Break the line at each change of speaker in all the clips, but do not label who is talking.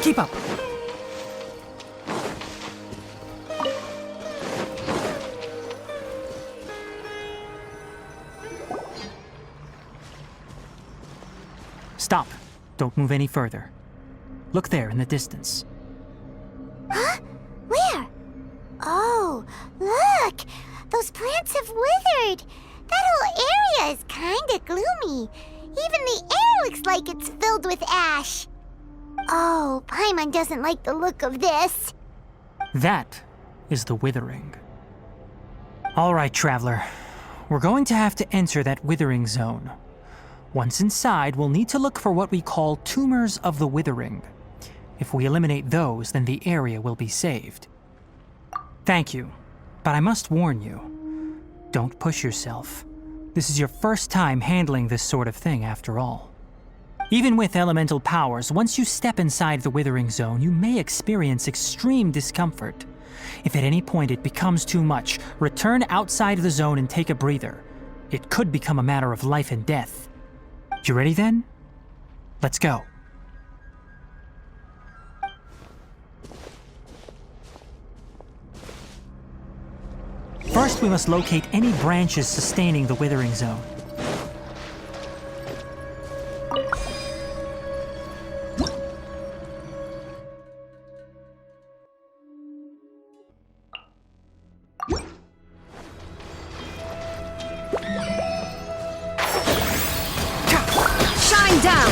Keep up. Stop. Don't move any further. Look there in the distance.
Huh? Where? Oh, look! Those plants have withered! That whole area is kinda gloomy. Even the air looks like it's filled with ash. Oh, Paimon doesn't like the look of this.
That is the withering. All right, traveler. We're going to have to enter that withering zone. Once inside, we'll need to look for what we call tumors of the withering. If we eliminate those, then the area will be saved. Thank you, but I must warn you, don't push yourself. This is your first time handling this sort of thing, after all. Even with elemental powers, once you step inside the withering zone, you may experience extreme discomfort. If at any point it becomes too much, return outside the zone and take a breather. It could become a matter of life and death. You ready then? Let's go. First, we must locate any branches sustaining the withering zone.
Shine down!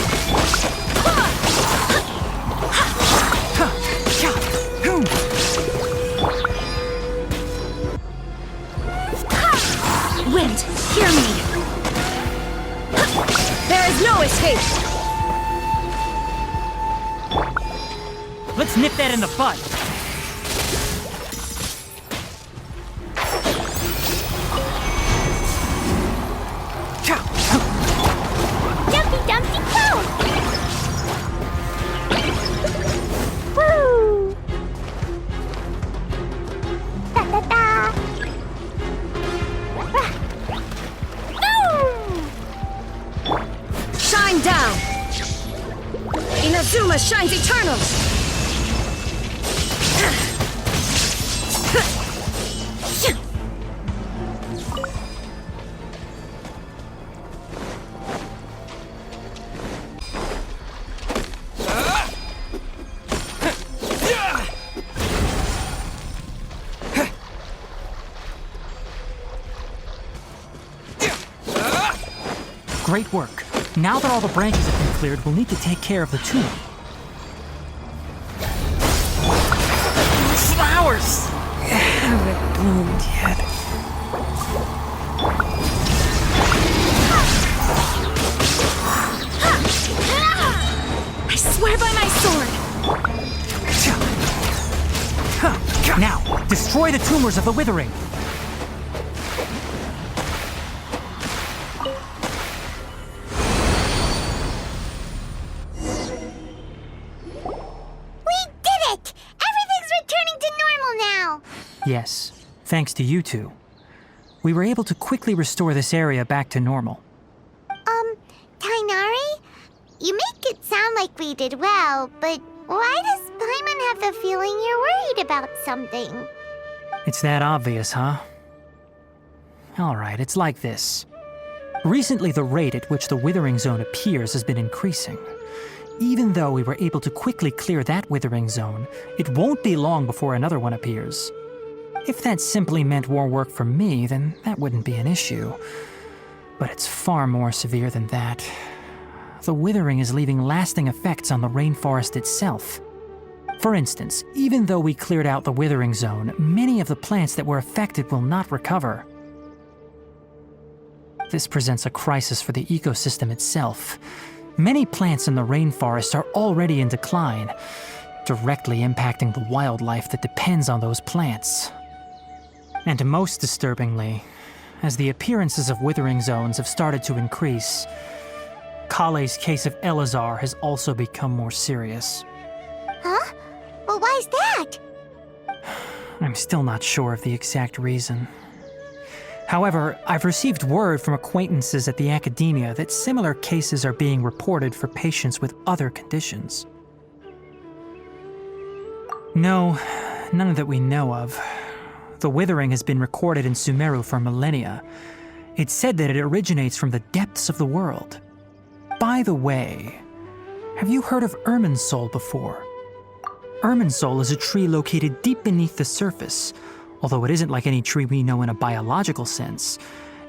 Wind, hear me! There is no escape!
Let's nip that in the bud!
Dumpty Dumpty Go! Woo! Da da da!
Shine down! Inazuma shines eternal!
Great work. Now that all the branches have been cleared, we'll need to take care of the tumor. Flowers! Haven't bloomed yet.
I swear by my sword!
Now, destroy the tumors of the withering! Yes, thanks to you two. We were able to quickly restore this area back to normal.
Tainari? You make it sound like we did well, but why does Paimon have the feeling you're worried about something?
It's that obvious, huh? Alright, it's like this. Recently, the rate at which the withering zone appears has been increasing. Even though we were able to quickly clear that withering zone, it won't be long before another one appears. If that simply meant more work for me, then that wouldn't be an issue. But it's far more severe than that. The withering is leaving lasting effects on the rainforest itself. For instance, even though we cleared out the withering zone, many of the plants that were affected will not recover. This presents a crisis for the ecosystem itself. Many plants in the rainforest are already in decline, directly impacting the wildlife that depends on those plants. And most disturbingly, as the appearances of withering zones have started to increase, Kale's case of Elazar has also become more serious.
Huh? Well, why's that?
I'm still not sure of the exact reason. However, I've received word from acquaintances at the academia that similar cases are being reported for patients with other conditions. No, none that we know of. The withering has been recorded in Sumeru for millennia. It's said that it originates from the depths of the world. By the way, have you heard of Irminsul before? Irminsul is a tree located deep beneath the surface. Although it isn't like any tree we know in a biological sense,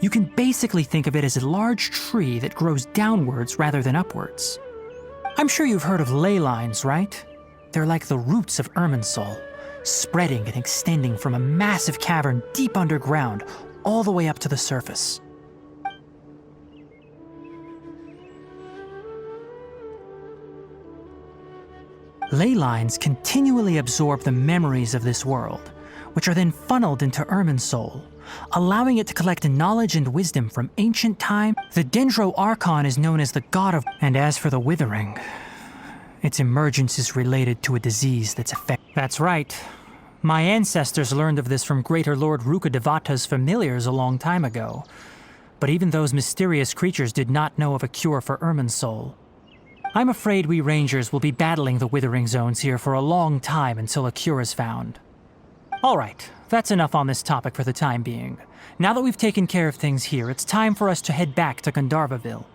you can basically think of it as a large tree that grows downwards rather than upwards. I'm sure you've heard of ley lines, right? They're like the roots of Irminsul, spreading and extending from a massive cavern deep underground all the way up to the surface. Ley lines continually absorb the memories of this world, which are then funneled into Irminsul, allowing it to collect knowledge and wisdom from ancient time. The Dendro Archon is known as the god of... And as for the withering, its emergence is related to a disease that's That's right. My ancestors learned of this from Greater Lord Rukadevata's familiars a long time ago. But even those mysterious creatures did not know of a cure for Irminsul. I'm afraid we rangers will be battling the withering zones here for a long time until a cure is found. Alright, that's enough on this topic for the time being. Now that we've taken care of things here, it's time for us to head back to Gandharvaville.